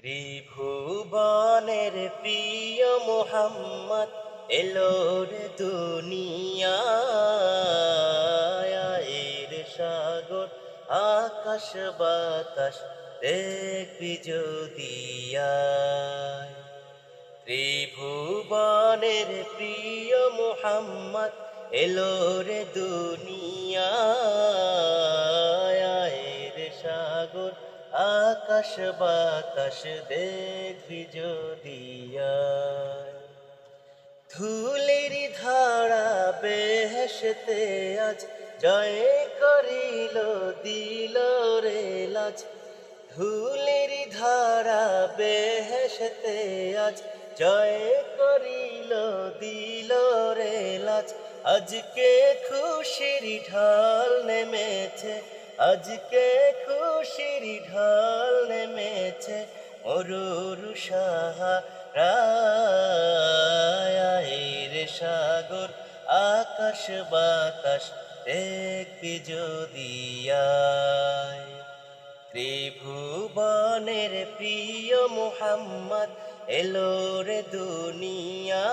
ত্রিভুবনের প্রিয় মোহাম্মদ এলোর দুনিয়ায়, এর সাগর আকাশ বাতাস দেখবি যদি আয়। ত্রিভুবনের প্রিয় মোহাম্মদ এলোর দুনিয়ায়, এর সাগর আকাশ বাতাস দেখবি যদি আয়। ধুলির ধারা বেহেশতে আজ জয় করিল দিল রে লাজ। ধুলির ধারা বেহেশতে আজ জয় করিল দিল রে লাজ। আজকে খুশির ঢাল নেমেছে, আজকে খুশির ঢাল নেমেছে মরুর সাহারায়, সাগর আকাশ বাতাস দেখবি যদি আয়। ত্রিভুবনের প্রিয় মোহাম্মদ এলোর দুনিয়ায়।